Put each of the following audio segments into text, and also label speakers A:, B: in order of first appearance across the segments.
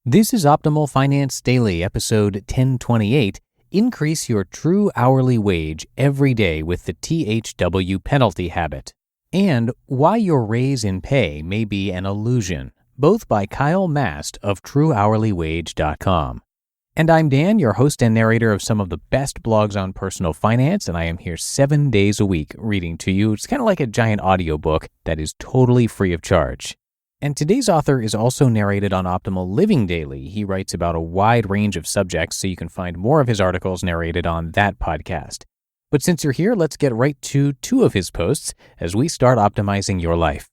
A: This is Optimal Finance Daily, episode 1028. Increase your true hourly wage every day with the THW penalty habit. And why your raise in pay may be an illusion, both by Mast of TrueHourlyWage.com. And I'm Dan, your host and narrator of some of the best blogs on personal finance, and I am here 7 days a week reading to you. It's kind of like a giant audiobook that is totally free of charge. And today's author is also narrated on Optimal Living Daily. He writes about a wide range of subjects, so you can find more of his articles narrated on that podcast. But since you're here, let's get right to two of his posts as we start optimizing your life.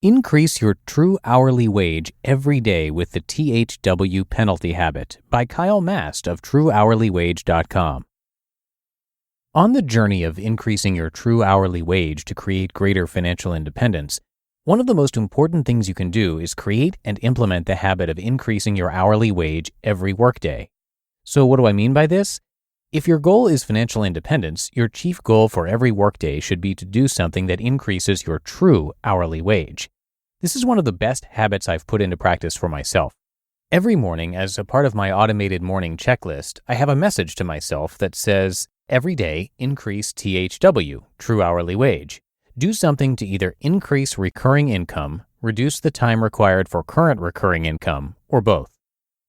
A: Increase your true hourly wage every day with the THW penalty habit by Mast of TrueHourlyWage.com. On the journey of increasing your true hourly wage to create greater financial independence, one of the most important things you can do is create and implement the habit of increasing your hourly wage every workday. So what do I mean by this? If your goal is financial independence, your chief goal for every workday should be to do something that increases your true hourly wage. This is one of the best habits I've put into practice for myself. Every morning, as a part of my automated morning checklist, I have a message to myself that says, every day, increase THW, true hourly wage. Do something to either increase recurring income, reduce the time required for current recurring income, or both.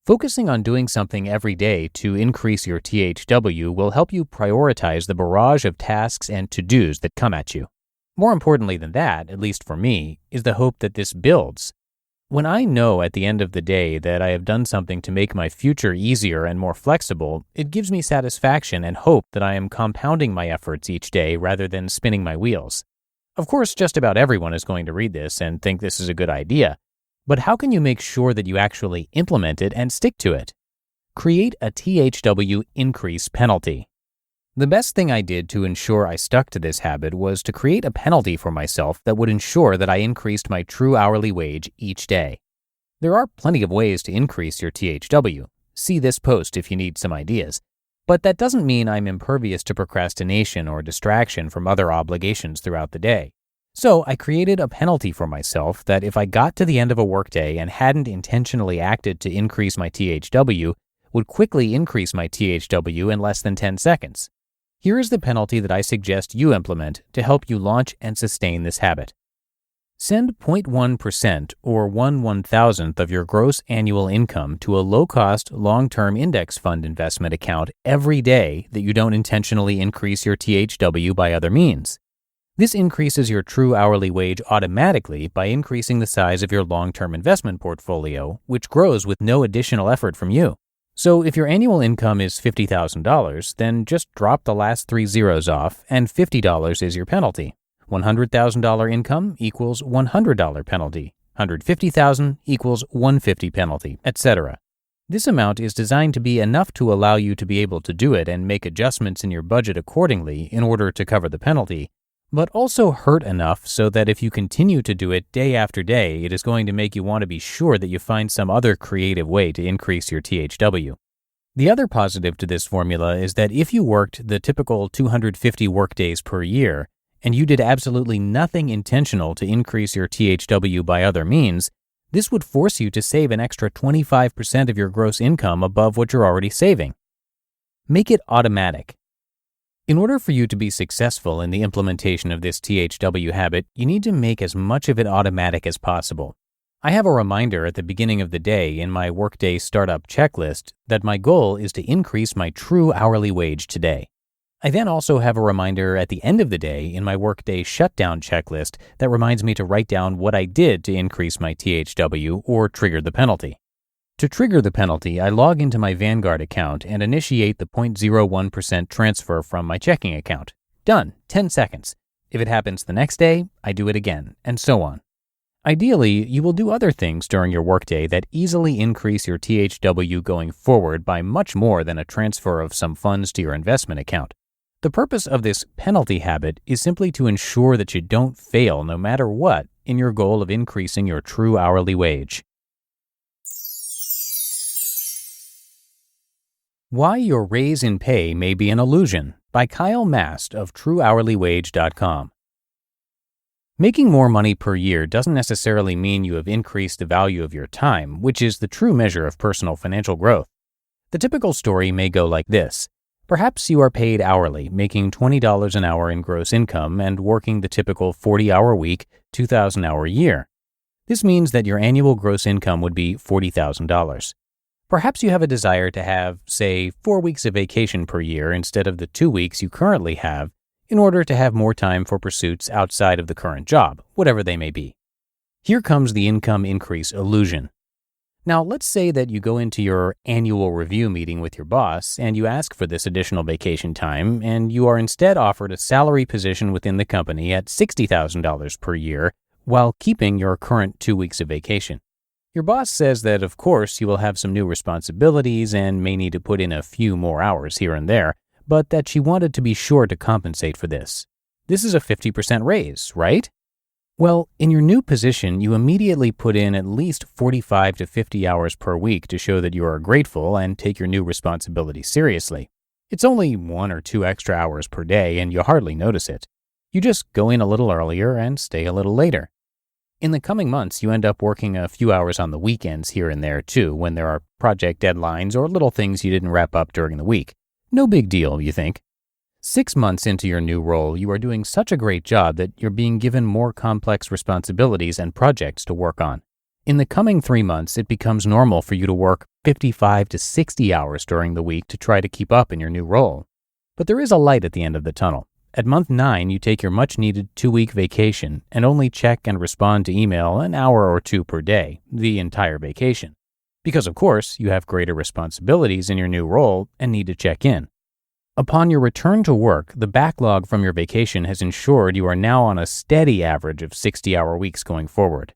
A: Focusing on doing something every day to increase your THW will help you prioritize the barrage of tasks and to-dos that come at you. More importantly than that, at least for me, is the hope that this builds. When I know at the end of the day that I have done something to make my future easier and more flexible, it gives me satisfaction and hope that I am compounding my efforts each day rather than spinning my wheels. Of course, just about everyone is going to read this and think this is a good idea, but how can you make sure that you actually implement it and stick to it? Create a THW increase penalty. The best thing I did to ensure I stuck to this habit was to create a penalty for myself that would ensure that I increased my true hourly wage each day. There are plenty of ways to increase your THW. See this post if you need some ideas. But that doesn't mean I'm impervious to procrastination or distraction from other obligations throughout the day. So I created a penalty for myself that if I got to the end of a workday and hadn't intentionally acted to increase my THW, would quickly increase my THW in less than 10 seconds. Here is the penalty that I suggest you implement to help you launch and sustain this habit. Send 0.1% or 1/1000th of your gross annual income to a low-cost, long-term index fund investment account every day that you don't intentionally increase your THW by other means. This increases your true hourly wage automatically by increasing the size of your long-term investment portfolio, which grows with no additional effort from you. So if your annual income is $50,000, then just drop the last 3 zeros off and $50 is your penalty. $100,000 income equals $100 penalty. $150,000 equals $150 penalty, etc. This amount is designed to be enough to allow you to be able to do it and make adjustments in your budget accordingly in order to cover the penalty, but also hurt enough so that if you continue to do it day after day, it is going to make you want to be sure that you find some other creative way to increase your THW. The other positive to this formula is that if you worked the typical 250 workdays per year, and you did absolutely nothing intentional to increase your THW by other means, this would force you to save an extra 25% of your gross income above what you're already saving. Make it automatic. In order for you to be successful in the implementation of this THW habit, you need to make as much of it automatic as possible. I have a reminder at the beginning of the day in my workday startup checklist that my goal is to increase my true hourly wage today. I then also have a reminder at the end of the day in my workday shutdown checklist that reminds me to write down what I did to increase my THW or trigger the penalty. To trigger the penalty, I log into my Vanguard account and initiate the 0.01% transfer from my checking account. Done. 10 seconds. If it happens the next day, I do it again, and so on. Ideally, you will do other things during your workday that easily increase your THW going forward by much more than a transfer of some funds to your investment account. The purpose of this penalty habit is simply to ensure that you don't fail no matter what in your goal of increasing your true hourly wage. Why Your Raise in Pay May Be an Illusion by Mast of TrueHourlyWage.com. Making more money per year doesn't necessarily mean you have increased the value of your time, which is the true measure of personal financial growth. The typical story may go like this. Perhaps you are paid hourly, making $20 an hour in gross income and working the typical 40-hour week, 2,000-hour year. This means that your annual gross income would be $40,000. Perhaps you have a desire to have, say, 4 weeks of vacation per year instead of the 2 weeks you currently have, in order to have more time for pursuits outside of the current job, whatever they may be. Here comes the income increase illusion. Now, let's say that you go into your annual review meeting with your boss and you ask for this additional vacation time, and you are instead offered a salary position within the company at $60,000 per year while keeping your current 2 weeks of vacation. Your boss says that, of course, you will have some new responsibilities and may need to put in a few more hours here and there, but that she wanted to be sure to compensate for this. This is a 50% raise, right? Well, in your new position, you immediately put in at least 45 to 50 hours per week to show that you are grateful and take your new responsibility seriously. It's only 1 or 2 extra hours per day and you hardly notice it. You just go in a little earlier and stay a little later. In the coming months, you end up working a few hours on the weekends here and there too, when there are project deadlines or little things you didn't wrap up during the week. No big deal, you think. 6 months into your new role, you are doing such a great job that you're being given more complex responsibilities and projects to work on. In the coming 3 months, it becomes normal for you to work 55 to 60 hours during the week to try to keep up in your new role. But there is a light at the end of the tunnel. At month 9, you take your much-needed 2-week vacation and only check and respond to email an hour or 2 per day, the entire vacation. Because, of course, you have greater responsibilities in your new role and need to check in. Upon your return to work, the backlog from your vacation has ensured you are now on a steady average of 60-hour weeks going forward.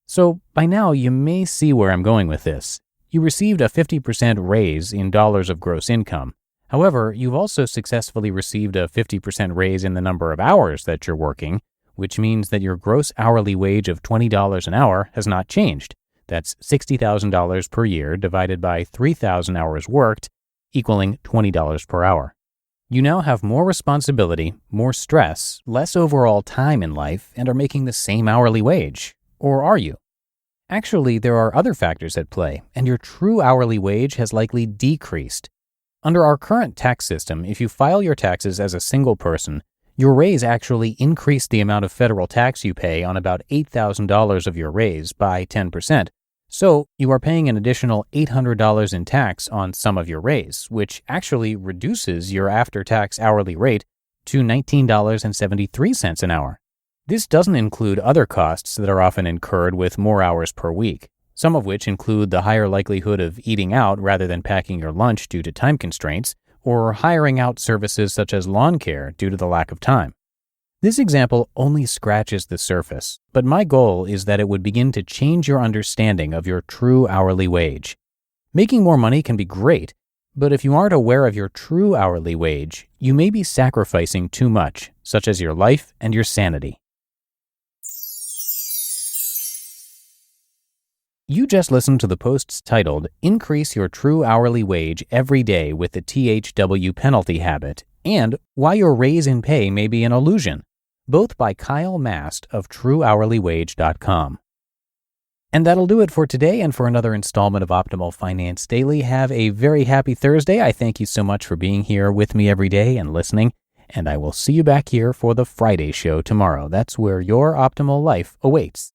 A: So, by now, you may see where I'm going with this. You received a 50% raise in dollars of gross income. However, you've also successfully received a 50% raise in the number of hours that you're working, which means that your gross hourly wage of $20 an hour has not changed. That's $60,000 per year divided by 3,000 hours worked, equaling $20 per hour. You now have more responsibility, more stress, less overall time in life, and are making the same hourly wage. Or are you? Actually, there are other factors at play, and your true hourly wage has likely decreased. Under our current tax system, if you file your taxes as a single person, your raise actually increased the amount of federal tax you pay on about $8,000 of your raise by 10%. So you are paying an additional $800 in tax on some of your raise, which actually reduces your after-tax hourly rate to $19.73 an hour. This doesn't include other costs that are often incurred with more hours per week, some of which include the higher likelihood of eating out rather than packing your lunch due to time constraints, or hiring out services such as lawn care due to the lack of time. This example only scratches the surface, but my goal is that it would begin to change your understanding of your true hourly wage. Making more money can be great, but if you aren't aware of your true hourly wage, you may be sacrificing too much, such as your life and your sanity. You just listened to the posts titled, Increase Your True Hourly Wage Every Day with the THW Penalty Habit, and Why Your Raise in Pay May Be an Illusion, both by Kyle Mast of TrueHourlyWage.com. And that'll do it for today and for another installment of Optimal Finance Daily. Have a very happy Thursday. I thank you so much for being here with me every day and listening, and I will see you back here for the Friday show tomorrow. That's where your optimal life awaits.